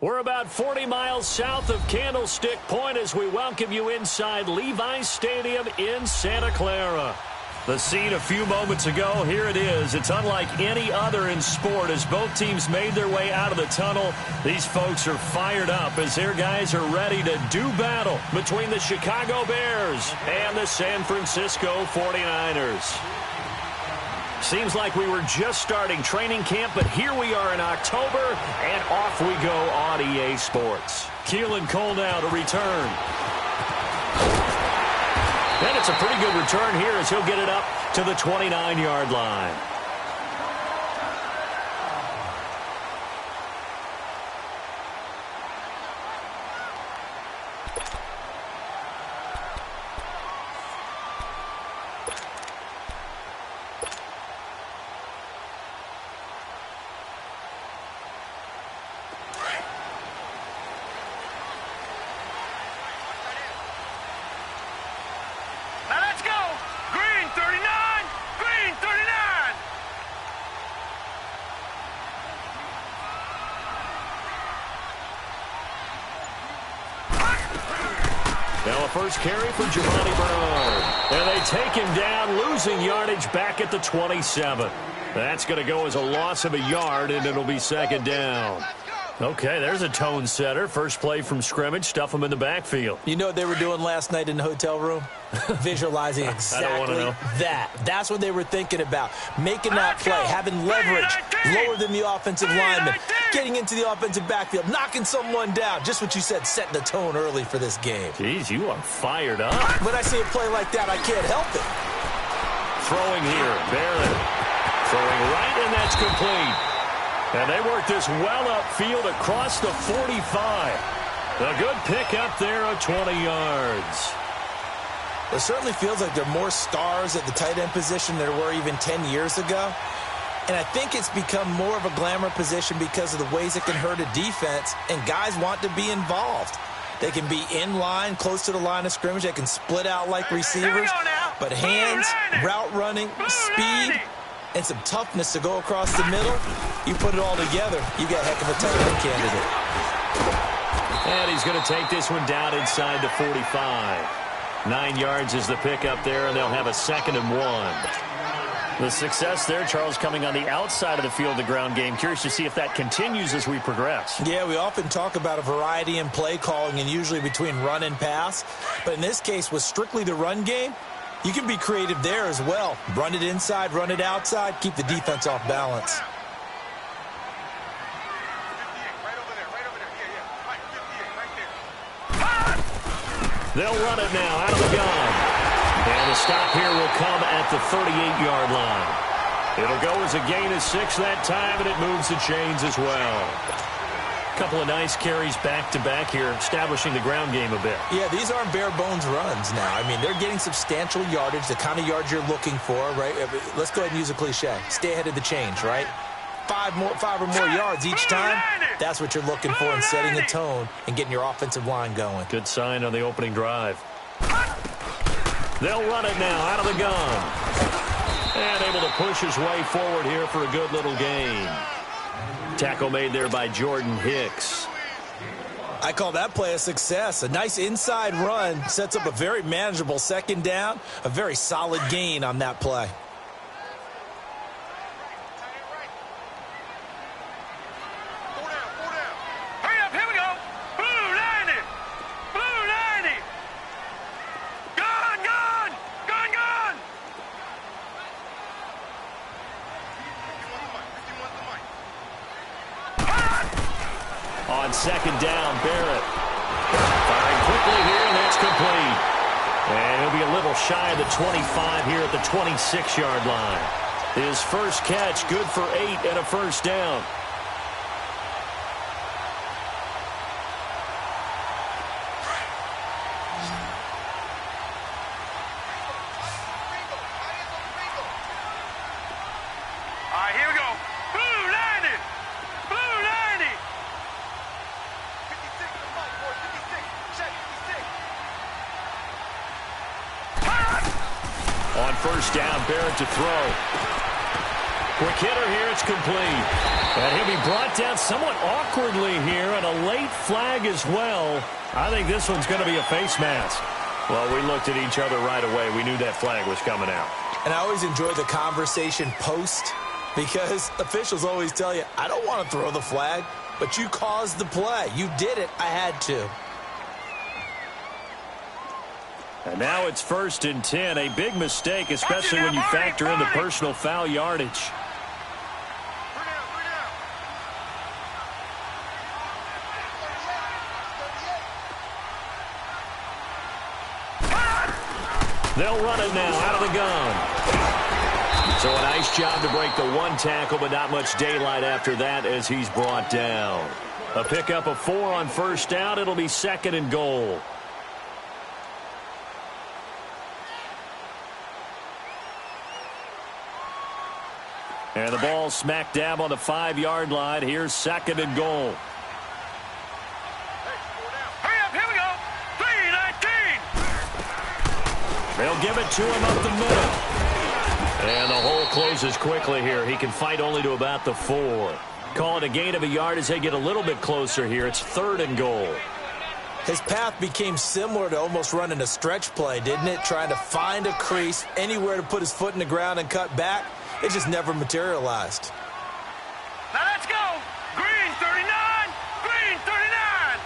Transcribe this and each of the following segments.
We're about 40 miles south of Candlestick Point as we welcome you inside Levi's Stadium in Santa Clara. The scene a few moments ago, here it is. It's unlike any other in sport as both teams made their way out of the tunnel. These folks are fired up as their guys are ready to do battle between the Chicago Bears and the San Francisco 49ers. Seems like we were just starting training camp, but here we are in October, and off we go on EA Sports. Keelan Cole now to return. And it's a pretty good return here as he'll get it up to the 29-yard line. Now a first carry for Giovanni Bernard. And they take him down, losing yardage back at the 27. That's going to go as a loss of a yard, and it'll be second down. Okay, there's a tone setter. First play from scrimmage, stuff them in the backfield. You know what they were doing last night in the hotel room? Visualizing exactly that. That's what they were thinking about. Making that play, having leverage, lower than the offensive lineman, getting into the offensive backfield, knocking someone down. Just what you said, setting the tone early for this game. Jeez, you are fired up. When I see a play like that, I can't help it. Throwing here, Barrett. Throwing right, and that's complete. And they work this well upfield across the 45. A good pickup there of 20 yards. It certainly feels like there are more stars at the tight end position than there were even 10 years ago. And I think it's become more of a glamour position because of the ways it can hurt a defense, and guys want to be involved. They can be in line, close to the line of scrimmage. They can split out like receivers. But hands, route running, speed, and some toughness to go across the middle, you put it all together, you got a heck of a tight end candidate. And he's going to take this one down inside the 45. 9 yards is the pickup there, and they'll have a 2nd and 1. The success there, Charles, coming on the outside of the field, the ground game. Curious to see if that continues as we progress. Yeah, we often talk about a variety in play calling and usually between run and pass. But in this case, with strictly the run game, you can be creative there as well. Run it inside, run it outside, keep the defense off balance. They'll run it now out of the gun. And the stop here will come at the 38-yard line. It'll go as a gain of 6 that time, and it moves the chains as well. Couple of nice carries back-to-back here, establishing the ground game a bit. Yeah, these aren't bare-bones runs now. I mean, they're getting substantial yardage, the kind of yards you're looking for, right? Let's go ahead and use a cliche. Stay ahead of the chains, right? 5 or more yards each time, that's what you're looking for in setting a tone and getting your offensive line going. Good sign on the opening drive. They'll run it now out of the gun. And able to push his way forward here for a good little gain. Tackle made there by Jordan Hicks. I call that play a success. A nice inside run sets up a very manageable 2nd down. A very solid gain on that play. On 2nd down, Barrett. Firing quickly here, and that's complete. And he'll be a little shy of the 25 here at the 26-yard line. His first catch, good for 8 and a first down. On first down, Barrett to throw. Quick hitter here, it's complete. And he'll be brought down somewhat awkwardly here, and a late flag as well. I think this one's going to be a face mask. Well, we looked at each other right away. We knew that flag was coming out. And I always enjoy the conversation post, because officials always tell you, I don't want to throw the flag, but you caused the play. You did it. I had to. And now it's 1st and 10. A big mistake, especially when you factor in the personal foul yardage. They'll run it now out of the gun. So a nice job to break the one tackle, but not much daylight after that as he's brought down. A pickup of 4 on 1st down. It'll be 2nd and goal. And the ball smack dab on the 5-yard line. Here's 2nd and goal. They'll give it to him up the middle. And the hole closes quickly here. He can fight only to about the 4. Call it a gain of a yard as they get a little bit closer here. It's 3rd and goal. His path became similar to almost running a stretch play, didn't it? Trying to find a crease, anywhere to put his foot in the ground and cut back. It just never materialized. Now let's go. Green 39. Green 39.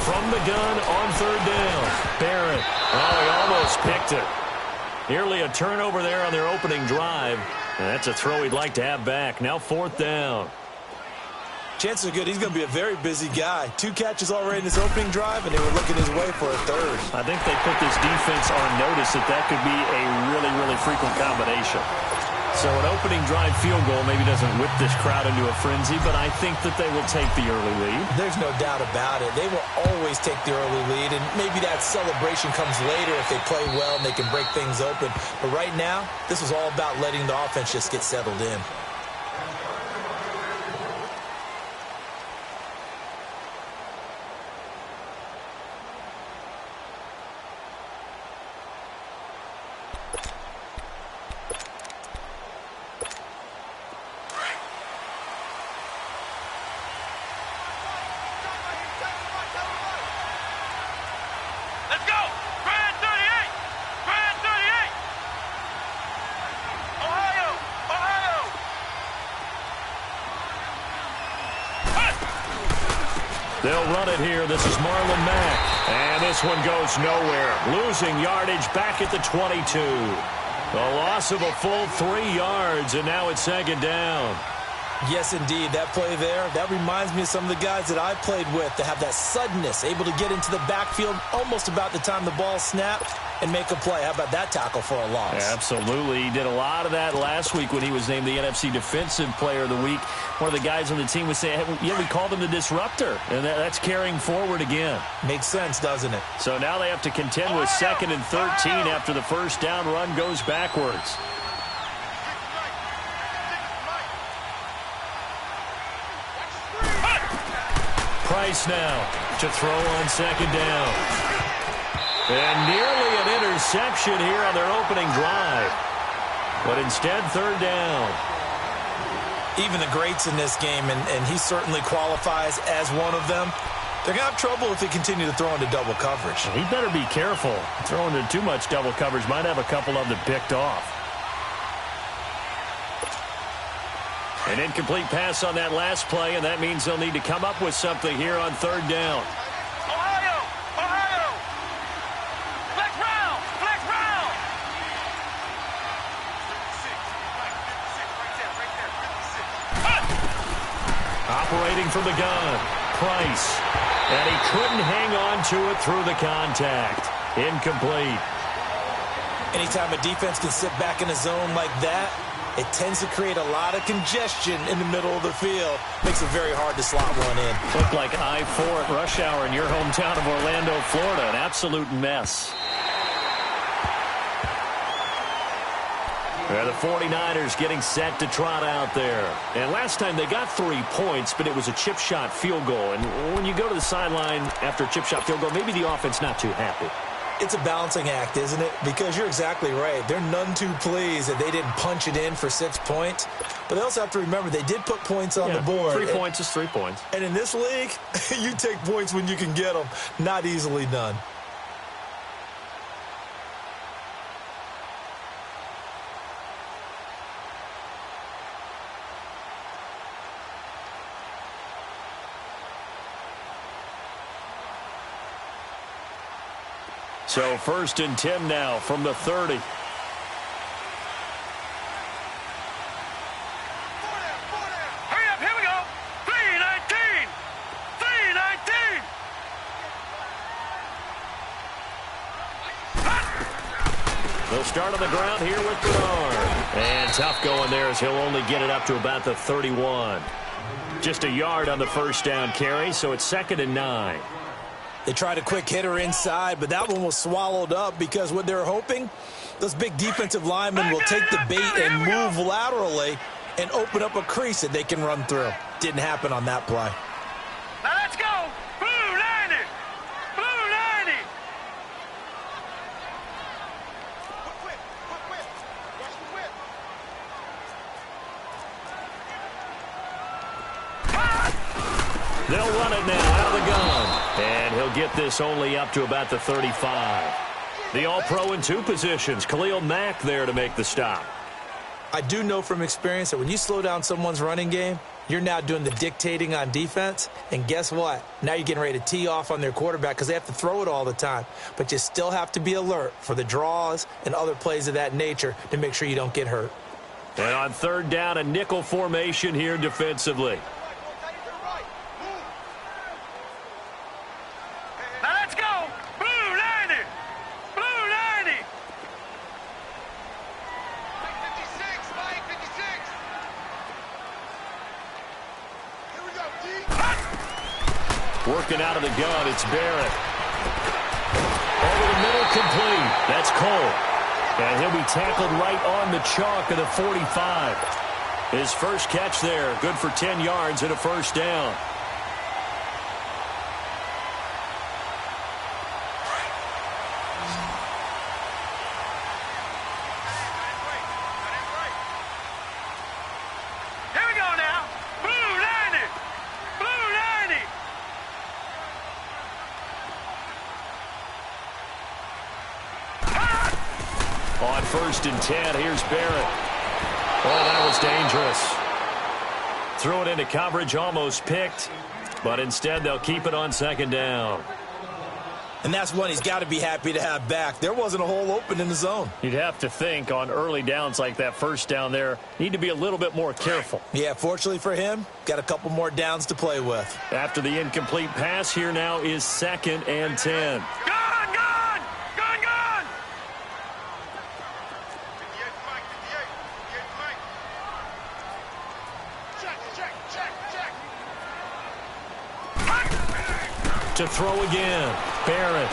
From the gun on 3rd down. Barrett. Oh, he almost picked it. Nearly a turnover there on their opening drive. And that's a throw he'd like to have back. Now 4th down. Chances are good he's going to be a very busy guy. 2 catches already in his opening drive, and they were looking his way for a 3rd. I think they put this defense on notice that could be a really, really frequent combination. So an opening drive field goal maybe doesn't whip this crowd into a frenzy, but I think that they will take the early lead. There's no doubt about it. They will always take the early lead, and maybe that celebration comes later if they play well and they can break things open. But right now, this is all about letting the offense just get settled in. They'll run it here. This is Marlon Mack. And this one goes nowhere. Losing yardage back at the 22. A loss of a full 3 yards, and now it's 2nd down. Yes, indeed. That play there, that reminds me of some of the guys that I played with that have that suddenness, able to get into the backfield almost about the time the ball snapped and make a play. How about that tackle for a loss? Yeah, absolutely. He did a lot of that last week when he was named the NFC Defensive Player of the Week. One of the guys on the team was saying, hey, yeah, we called him the disruptor, and that's carrying forward again. Makes sense, doesn't it? So now they have to contend with 2nd and 13 after the 1st down run goes backwards. Price now to throw on 2nd down. And nearly an interception here on their opening drive. But instead, 3rd down. Even the greats in this game, and he certainly qualifies as one of them, they're going to have trouble if they continue to throw into double coverage. He better be careful. Throwing into too much double coverage might have a couple of them picked off. An incomplete pass on that last play, and that means they'll need to come up with something here on 3rd down. Ohio! Ohio! Flex round! Flex round! Operating from the gun, Price. And he couldn't hang on to it through the contact. Incomplete. Anytime a defense can sit back in a zone like that, it tends to create a lot of congestion in the middle of the field. Makes it very hard to slot one in. Looked like I-4 at rush hour in your hometown of Orlando, Florida. An absolute mess. The 49ers getting set to trot out there. And last time they got 3 points, but it was a chip shot field goal. And when you go to the sideline after a chip shot field goal, maybe the offense not too happy. It's a balancing act, isn't it? Because you're exactly right. They're none too pleased that they didn't punch it in for 6 points. But they also have to remember they did put points on the board. 3 points is 3 points. And in this league, you take points when you can get them. Not easily done. So 1st and 10 now from the 30. Hurry up, here we go. 3:19. 3:19. They'll start on the ground here with Bernard. And tough going there as he'll only get it up to about the 31. Just a yard on the first down carry, so it's 2nd and 9. They tried a quick hitter inside, but that one was swallowed up because what they're hoping, those big defensive linemen will take the bait and move laterally and open up a crease that they can run through. Didn't happen on that play. Now let's go. Blue 90. Blue 90. Quick. Watch the whip. They'll run it now out of the gun. And he'll get this only up to about the 35. The All-Pro in 2 positions. Khalil Mack there to make the stop. I do know from experience that when you slow down someone's running game, you're now doing the dictating on defense. And guess what? Now you're getting ready to tee off on their quarterback because they have to throw it all the time. But you still have to be alert for the draws and other plays of that nature to make sure you don't get hurt. And on 3rd down, a nickel formation here defensively. Now let's go. Blue 90. Blue 90. 56, Mike, 56. Here we go, D. Working out of the gun, it's Barrett. Over the middle, complete. That's Cole. And he'll be tackled right on the chalk of the 45. His first catch there, good for 10 yards and a first down. Here we go now. Blue 90. Blue 90. On 1st and 10, here's Barrett. Oh, that was dangerous. Threw it into coverage, almost picked. But instead, they'll keep it on 2nd down. And that's one he's got to be happy to have back. There wasn't a hole open in the zone. You'd have to think on early downs like that first down there, need to be a little bit more careful. Yeah, fortunately for him, got a couple more downs to play with. After the incomplete pass, here now is 2nd and 10. Gone. 58, Mike, 58, Mike. Check. To throw again, Barrett.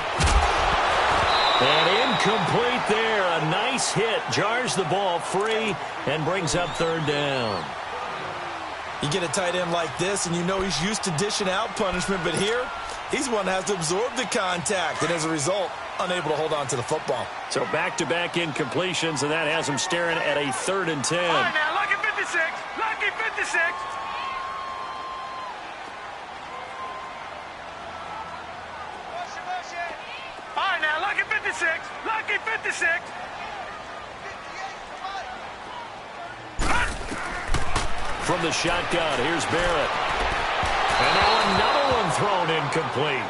And incomplete there. A nice hit. Jars the ball free and brings up 3rd down. You get a tight end like this, and you know he's used to dishing out punishment, but here, he's one that has to absorb the contact, and as a result, unable to hold on to the football. So back-to-back incompletions, and that has him staring at a 3rd and 10. All right, now, lucky 56. Lucky 56. All right, now, lucky 56. Lucky 56. From the shotgun, here's Barrett. And now another one thrown incomplete.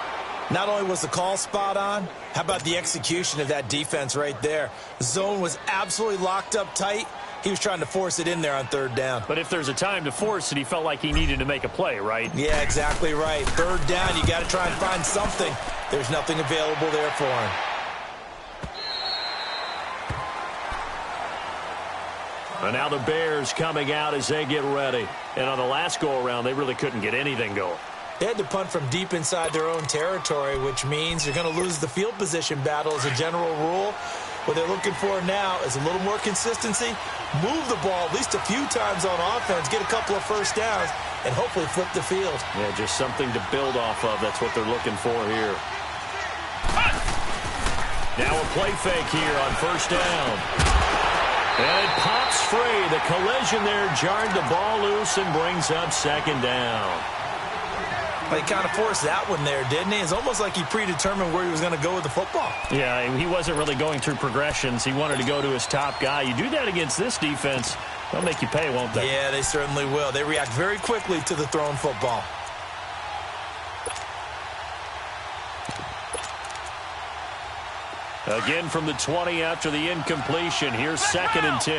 Not only was the call spot on, how about the execution of that defense right there? The zone was absolutely locked up tight. He was trying to force it in there on 3rd down. But if there's a time to force it, he felt like he needed to make a play, right? Yeah, exactly right. 3rd down, you got to try and find something. There's nothing available there for him. And now the Bears coming out as they get ready. And on the last go-around, they really couldn't get anything going. They had to punt from deep inside their own territory, which means you're going to lose the field position battle as a general rule. What they're looking for now is a little more consistency, move the ball at least a few times on offense, get a couple of first downs, and hopefully flip the field. Yeah, just something to build off of. That's what they're looking for here. Now a play fake here on first down. And it pops free. The collision there jarred the ball loose and brings up second down. He kind of forced that one there, didn't he? It's almost like he predetermined where he was going to go with the football. Yeah, he wasn't really going through progressions. He wanted to go to his top guy. You do that against this defense, they'll make you pay, won't they? Yeah, they certainly will. They react very quickly to the thrown football. Again from the 20 after the incompletion. Here's second and 10.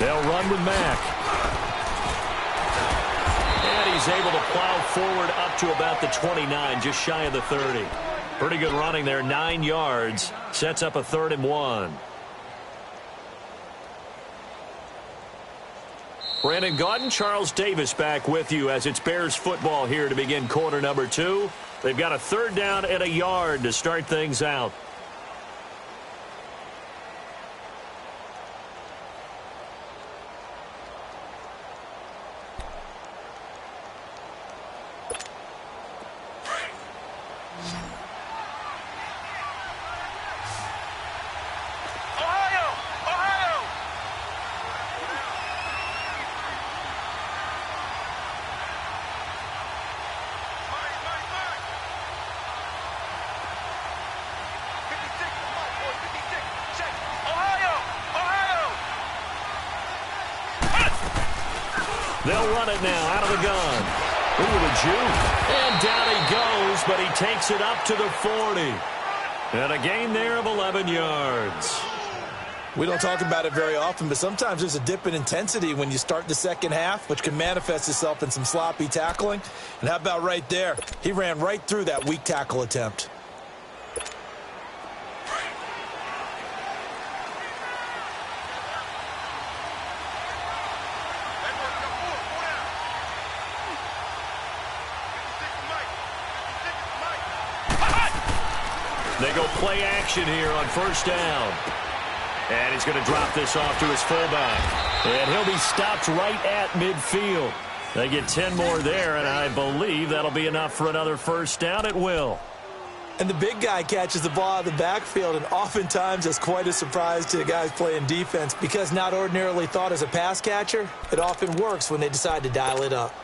They'll run with Mack. And he's able to plow forward up to about the 29, just shy of the 30. Pretty good running there, 9 yards. Sets up a 3rd and 1. Brandon Gaudin, Charles Davis back with you as it's Bears football here to begin quarter number 2. They've got a 3rd down and a yard to start things out. They'll run it now out of the gun. Ooh, the juke. And down he goes, but he takes it up to the 40. And a gain there of 11 yards. We don't talk about it very often, but sometimes there's a dip in intensity when you start the second half, which can manifest itself in some sloppy tackling. And how about right there? He ran right through that weak tackle attempt. They go play action here on first down. And he's going to drop this off to his fullback. And he'll be stopped right at midfield. They get 10 more there, and I believe that'll be enough for another first down. It will. And the big guy catches the ball out of the backfield, and oftentimes it's quite a surprise to the guys playing defense because not ordinarily thought as a pass catcher, it often works when they decide to dial it up.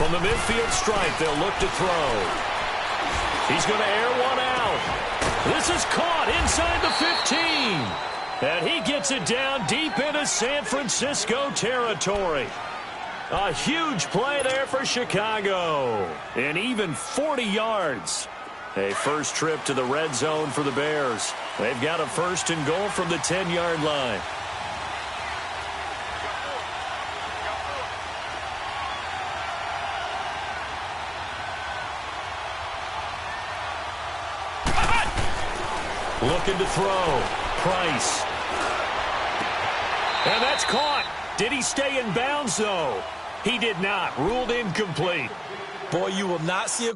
From the midfield stripe, they'll look to throw. He's going to air one out. This is caught inside the 15. And he gets it down deep into San Francisco territory. A huge play there for Chicago. And even 40 yards. A first trip to the red zone for the Bears. They've got a 1st and goal from the 10-yard line. Looking to throw. Price. And that's caught. Did he stay in bounds, though? He did not. Ruled incomplete. Boy, you will not see a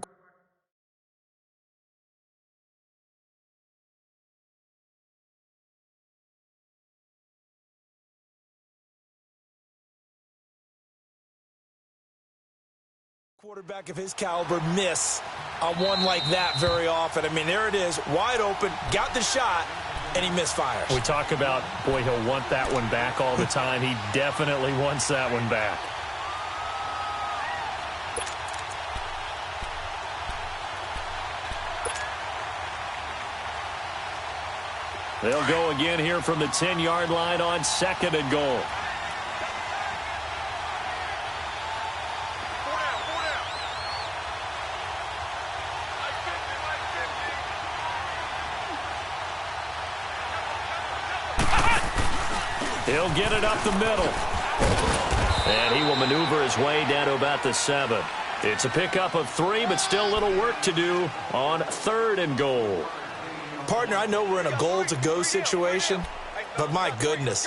quarterback of his caliber miss on one like that very often. I mean, there it is, wide open, got the shot, and he misfires. We talk about, boy, he'll want that one back all the time. He definitely wants that one back. They'll go again here from the 10-yard line on 2nd and goal. He'll get it up the middle. And he will maneuver his way down to about the 7. It's a pickup of 3, but still a little work to do on 3rd and goal. Partner, I know we're in a goal-to-go situation, but my goodness,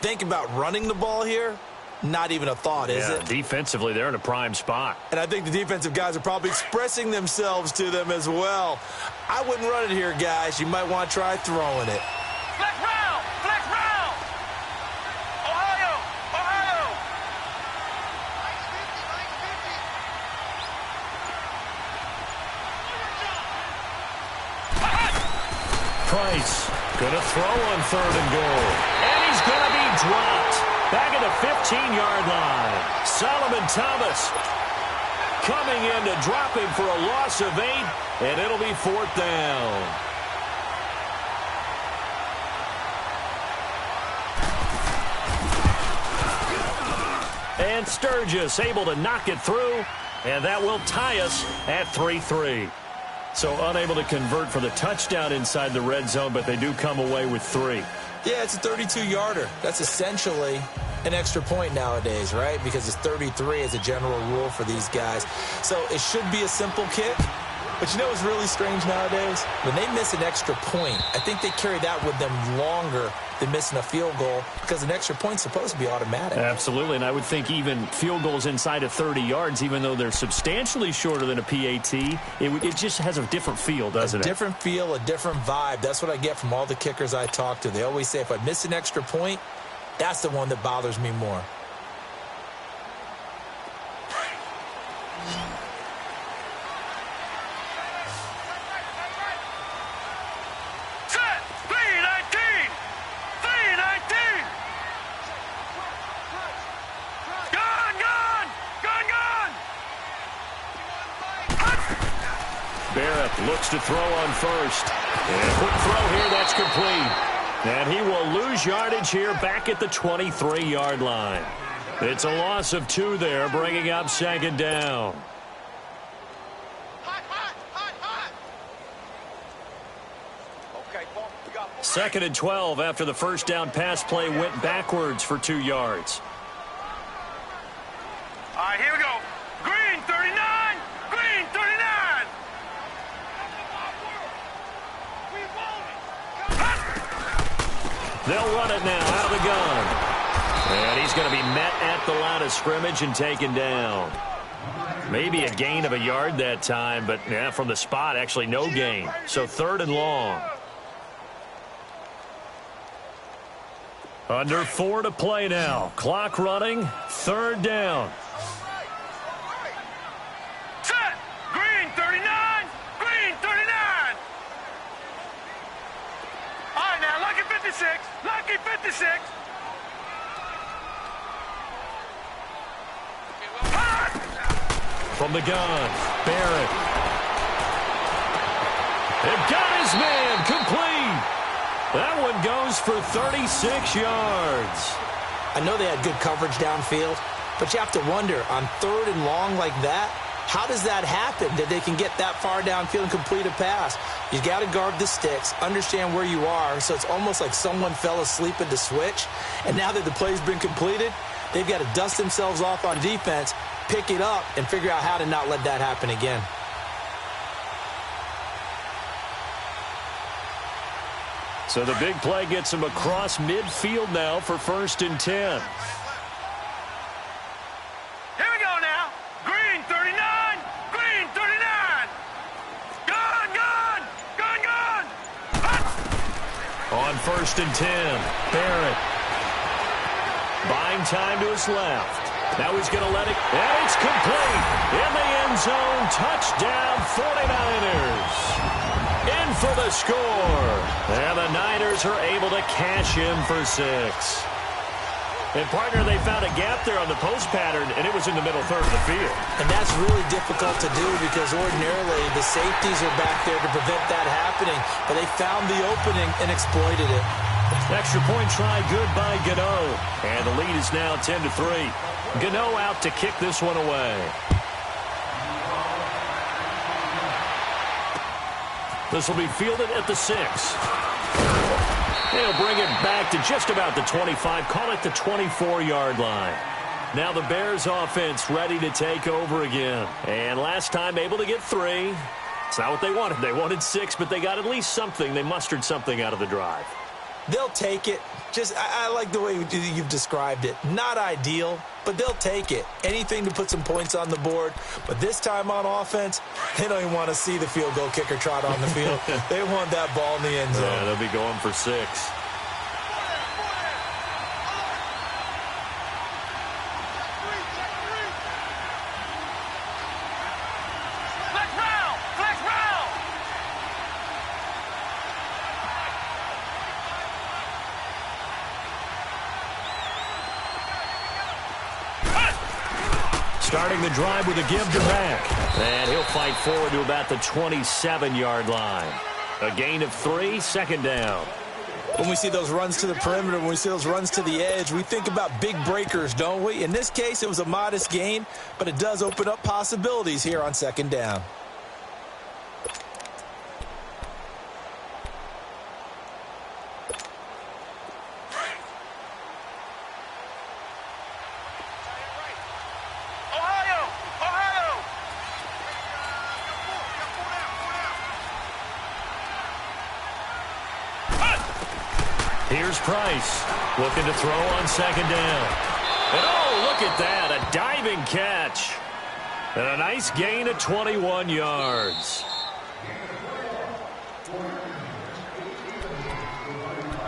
think about running the ball here. Not even a thought, is it? Defensively, they're in a prime spot. And I think the defensive guys are probably expressing themselves to them as well. I wouldn't run it here, guys. You might want to try throwing it. Flex round! Flex round! Ohio! Ohio! Price going to throw on 3rd and goal. And he's going to be dropped. Back at the 15-yard line. Solomon Thomas coming in to drop him for a loss of 8, and it'll be 4th down. And Sturgis able to knock it through, and that will tie us at 3-3. So unable to convert for the touchdown inside the red zone, but they do come away with 3. Yeah, it's a 32-yarder. That's essentially an extra point nowadays, right? Because it's 33 as a general rule for these guys. So it should be a simple kick. But you know what's really strange nowadays? When they miss an extra point, I think they carry that with them longer than missing a field goal because an extra point's supposed to be automatic. Absolutely, and I would think even field goals inside of 30 yards, even though they're substantially shorter than a PAT, it just has a different feel, doesn't it? A different feel, a different vibe. That's what I get from all the kickers I talk to. They always say if I miss an extra point, that's the one that bothers me more. Looks to throw on 1st. And a quick throw here, that's complete. And he will lose yardage here back at the 23-yard line. It's a loss of 2 there, bringing up 2nd down. Second and 12 after the first down pass play went backwards for 2 yards. All right, here we go. Green 39. Green 39. They'll run it now out of the gun. And he's going to be met at the line of scrimmage and taken down. Maybe a gain of a yard that time, but yeah, from the spot, actually no gain. So 3rd and long. Under 4 to play now. Clock running. 3rd down. Set. Green 39. Green 39. All right, now, lucky 56. Lucky 56. From the gun, Barrett. They've got his man complete. That one goes for 36 yards. I know they had good coverage downfield, but you have to wonder, on 3rd and long like that, how does that happen that they can get that far downfield and complete a pass? You got to guard the sticks, understand where you are, so it's almost like someone fell asleep at the switch, and now that the play's been completed, they've got to dust themselves off on defense, pick it up, and figure out how to not let that happen again. So the big play gets him across midfield now for 1st and 10. Here we go now. Green 39. Green 39. Gun, gun. Gun, gun. On 1st and 10, Barrett. Buying time to his left. Now he's going to let it, and it's complete. In the end zone, touchdown 49ers. In for the score. And the Niners are able to cash in for 6. And, partner, they found a gap there on the post pattern, and it was in the middle 3rd of the field. And that's really difficult to do because ordinarily the safeties are back there to prevent that happening. But they found the opening and exploited it. Extra point try good by Gano. And the lead is now 10-3. Gano out to kick this one away. This will be fielded at the 6. They'll bring it back to just about the 25. Call it the 24-yard line. Now the Bears offense ready to take over again. And last time able to get 3. It's not what they wanted. They wanted 6, but they got at least something. They mustered something out of the drive. They'll take it. I like the way you've described it. Not ideal, but they'll take it. Anything to put some points on the board. But this time on offense, they don't even want to see the field goal kicker trot on the field. They want that ball in the end zone. Yeah, they'll be going for 6. Starting the drive with a give to Mack. And he'll fight forward to about the 27-yard line. A gain of 3, second down. When we see those runs to the perimeter, when we see those runs to the edge, we think about big breakers, don't we? In this case, it was a modest gain, but it does open up possibilities here on second down. Here's Price, looking to throw on second down. And oh, look at that, a diving catch. And a nice gain of 21 yards.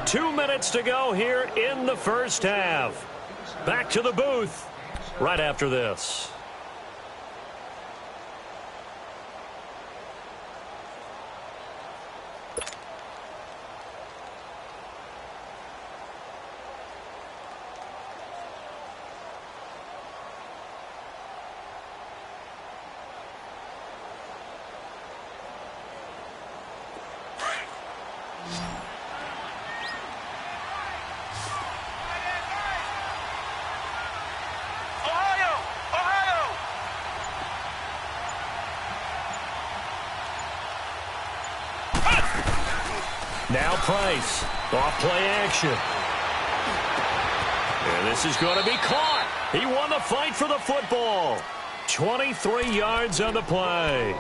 2 minutes to go here in the first half. Back to the booth right after this. Now Price, off play action. And this is going to be caught. He won the fight for the football. 23 yards on the play.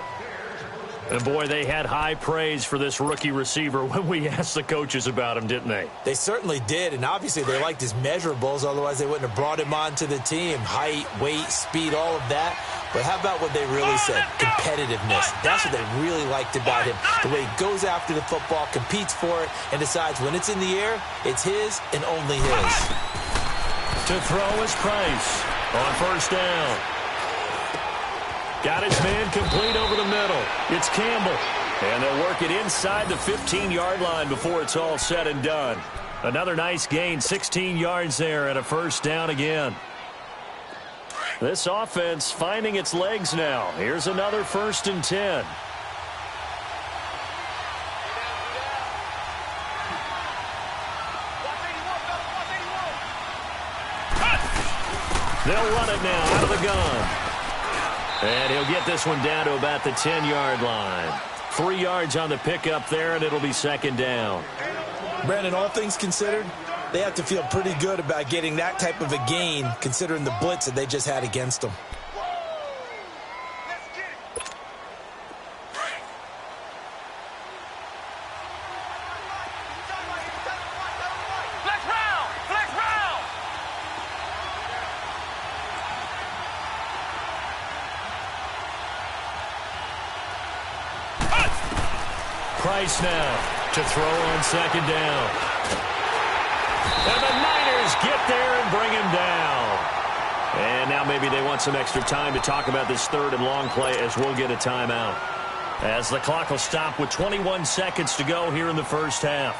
And boy, they had high praise for this rookie receiver when we asked the coaches about him, didn't they? They certainly did, and obviously they liked his measurables, otherwise they wouldn't have brought him onto the team. Height, weight, speed, all of that. But how about what they really said? Competitiveness. That's what they really liked about him. The way he goes after the football, competes for it, and decides when it's in the air, it's his and only his. To throw is Price on first down. Got his man complete over the middle. It's Campbell. And they'll work it inside the 15-yard line before it's all said and done. Another nice gain, 16 yards there and a first down again. This offense finding its legs now. Here's another 1st and 10. They'll run it now out of the gun. And he'll get this one down to about the 10-yard line. 3 yards on the pickup there, and it'll be second down. Brandon, all things considered, they have to feel pretty good about getting that type of a gain, considering the blitz that they just had against them. Price now to throw on second down. And the Niners get there and bring him down. And now maybe they want some extra time to talk about this 3rd and long play as we'll get a timeout. As the clock will stop with 21 seconds to go here in the first half.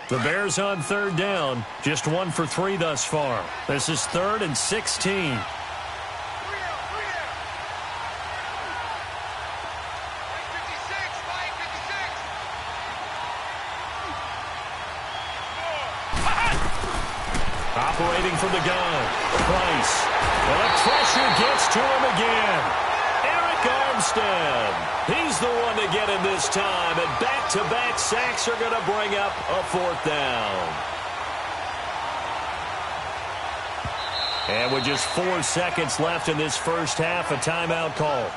The Bears on 3rd down, just 1 for 3 thus far. This is 3rd and 16. Operating from the gun, Price. And the pressure gets to him again. Eric Armstead. He's the one to get him this time. And back-to-back sacks are going to bring up a 4th down. And with just 4 seconds left in this first half, a timeout call.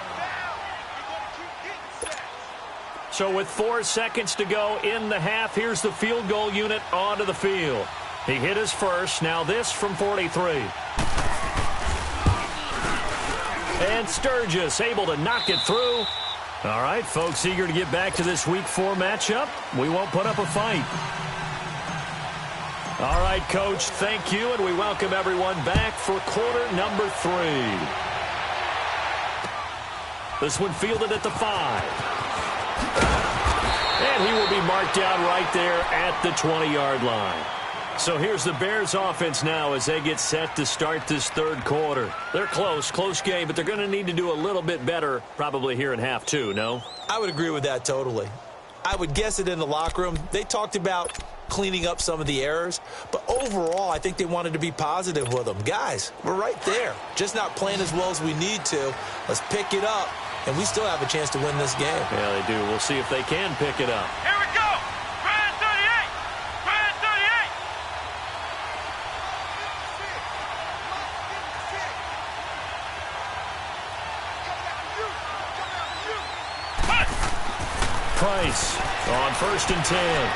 So with 4 seconds to go in the half, here's the field goal unit onto the field. He hit his first. Now this from 43. And Sturgis able to knock it through. All right, folks, eager to get back to this Week 4 matchup. We won't put up a fight. All right, Coach, thank you, and we welcome everyone back for quarter number 3. This one fielded at the 5. And he will be marked down right there at the 20-yard line. So here's the Bears offense now as they get set to start this third quarter. They're close game, but they're going to need to do a little bit better probably here in half 2, no? I would agree with that totally. I would guess it in the locker room. They talked about cleaning up some of the errors, but overall I think they wanted to be positive with them. Guys, we're right there. Just not playing as well as we need to. Let's pick it up, and we still have a chance to win this game. Yeah, they do. We'll see if they can pick it up. Here we go. Brand 38. Brand 38. Price on 1st and 10.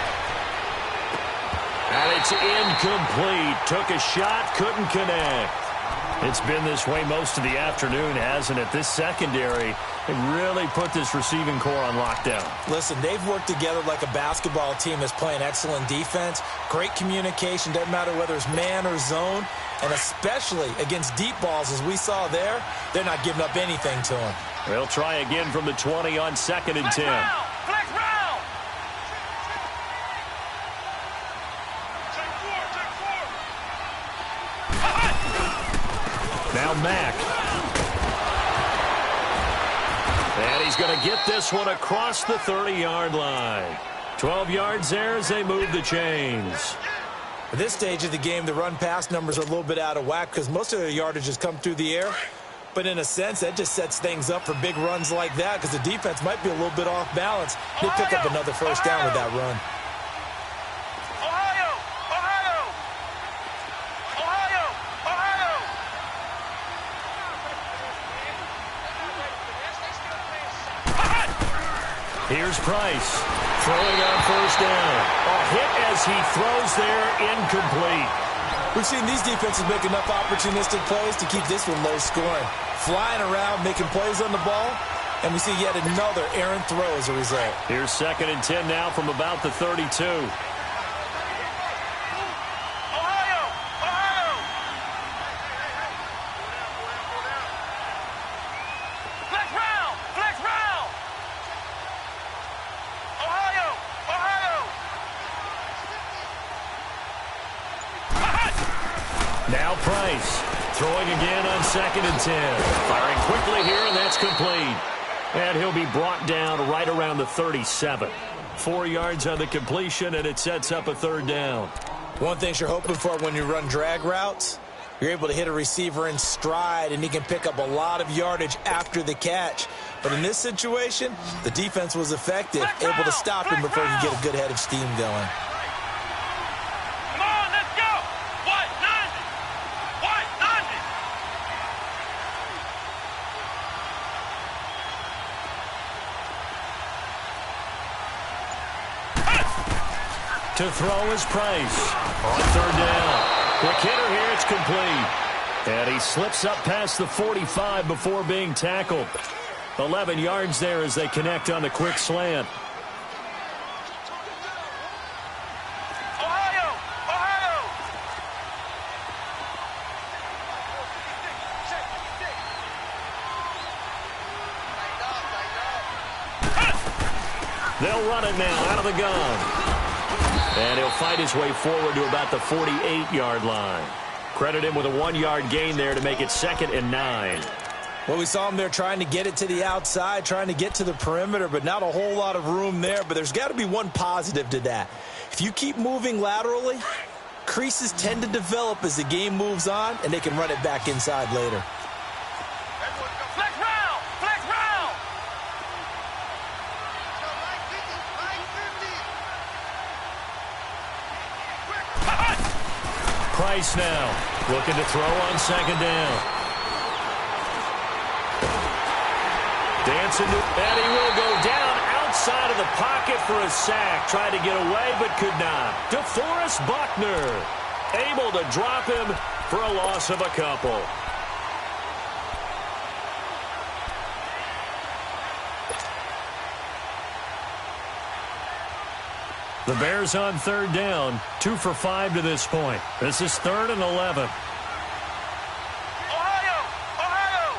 And it's incomplete. Took a shot, couldn't connect. It's been this way most of the afternoon, hasn't it? This secondary, they really put this receiving core on lockdown. Listen, they've worked together like a basketball team that's playing excellent defense. Great communication, doesn't matter whether it's man or zone. And especially against deep balls, as we saw there, they're not giving up anything to them. They'll try again from the 20 on 2nd and 10. Flex round. Now Mack. And he's going to get this one across the 30-yard line. 12 yards there as they move the chains. At this stage of the game, the run-pass numbers are a little bit out of whack because most of their yardage has come through the air. But in a sense, that just sets things up for big runs like that because the defense might be a little bit off balance. They pick up another first down with that run. Ohio. Ohio. Ohio. Ohio. Here's Price throwing on 1st down. A hit as he throws there, incomplete. We've seen these defenses make enough opportunistic plays to keep this one low scoring. Flying around, making plays on the ball, and we see yet another errant throw as a result. Here's 2nd and 10 now from about the 32. Ohio. Ohio. Flex round. Flex round. Ohio. Ohio. Now Price throwing again on 2nd and 10. Firing quickly here, and that's complete. And he'll be brought down right around the 37. 4 yards on the completion, and it sets up a 3rd down. One thing you're hoping for when you run drag routes, you're able to hit a receiver in stride, and he can pick up a lot of yardage after the catch. But in this situation, the defense was effective, able to stop him before he could get a good head of steam going. Come on, let's go. White 90. White 90. To throw is Price on 3rd down. Quick hitter here, it's complete. And he slips up past the 45 before being tackled. 11 yards there as they connect on the quick slant. Ohio. Ohio. They'll run it now out of the gun. And he'll fight his way forward to about the 48-yard line. Credit him with a 1-yard gain there to make it 2nd and 9. Well, we saw him there trying to get it to the outside, trying to get to the perimeter, but not a whole lot of room there. But there's got to be one positive to that. If you keep moving laterally, creases tend to develop as the game moves on, and they can run it back inside later. Flex round. Flex round. Price now Looking to throw on second down. Dancing, and he will go down outside of the pocket for a sack. Tried to get away, but could not. DeForest Buckner able to drop him for a loss of a couple. The Bears on third down, 2 for 5 to this point. This is 3rd and 11. Ohio! Ohio!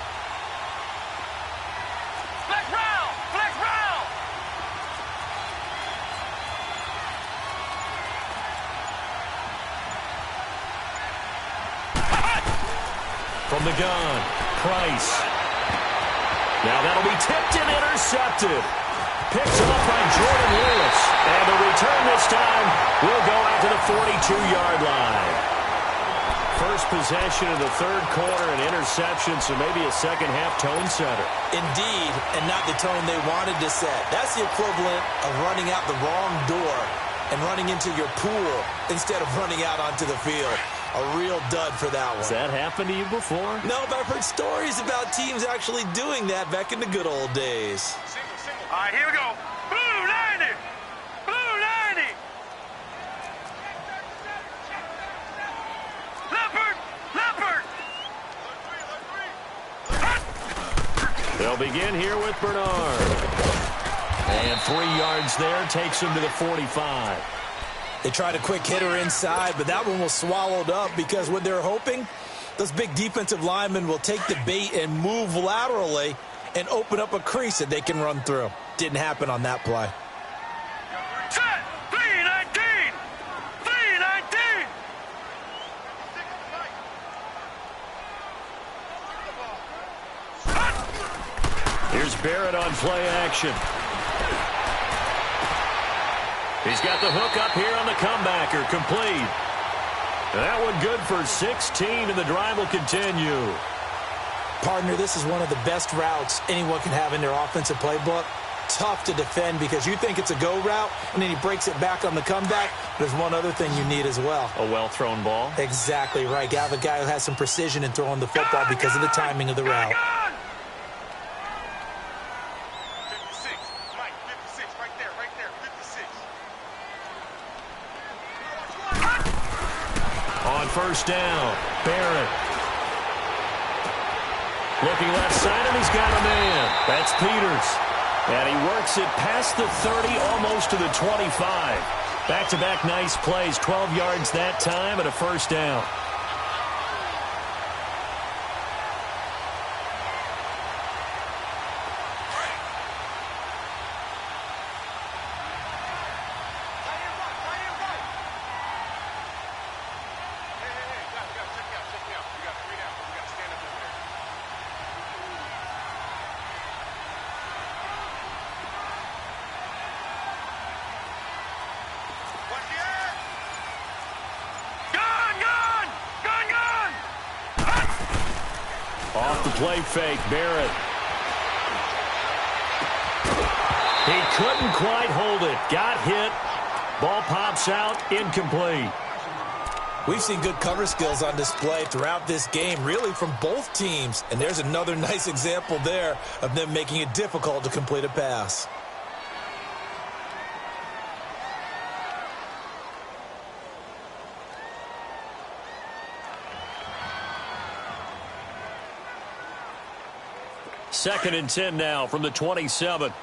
Flex round! Flex round! From the gun, Price. Now that'll be tipped and intercepted. Picked off by Jordan Lewis. And the return this time will go out to the 42-yard line. First possession of the third quarter, an interception, so maybe a second-half tone setter. Indeed, and not the tone they wanted to set. That's the equivalent of running out the wrong door and running into your pool instead of running out onto the field. A real dud for that one. Has that happened to you before? No, but I've heard stories about teams actually doing that back in the good old days. All right, here we go. Blue 90! Blue 90! Leopard! Leopard! They'll begin here with Bernard. And 3 yards there takes him to the 45. They tried a quick hitter inside, but that one was swallowed up because what they're hoping, those big defensive linemen will take the bait and move laterally and open up a crease that they can run through. Didn't happen on that play. Set! 319! 319! Here's Barrett on play action. He's got the hook up here on the comebacker, complete. And that one good for 16, and the drive will continue. Partner, this is one of the best routes anyone can have in their offensive playbook. Tough to defend because you think it's a go route, and then he breaks it back on the comeback. There's one other thing you need as well. A well-thrown ball. Exactly right. You have a guy who has some precision in throwing the football because of the timing of the route. 56. Mike, 56. Right there, 56. On first down, Barrett. Looking left side, and he's got a man. That's Peters. And he works it past the 30, almost to the 25. Back-to-back nice plays, 12 yards that time, and a first down. Off the play fake, Barrett. He couldn't quite hold it. Got hit. Ball pops out, incomplete. We've seen good cover skills on display throughout this game, really from both teams. And there's another nice example there of them making it difficult to complete a pass. Second and 10 now from the 27.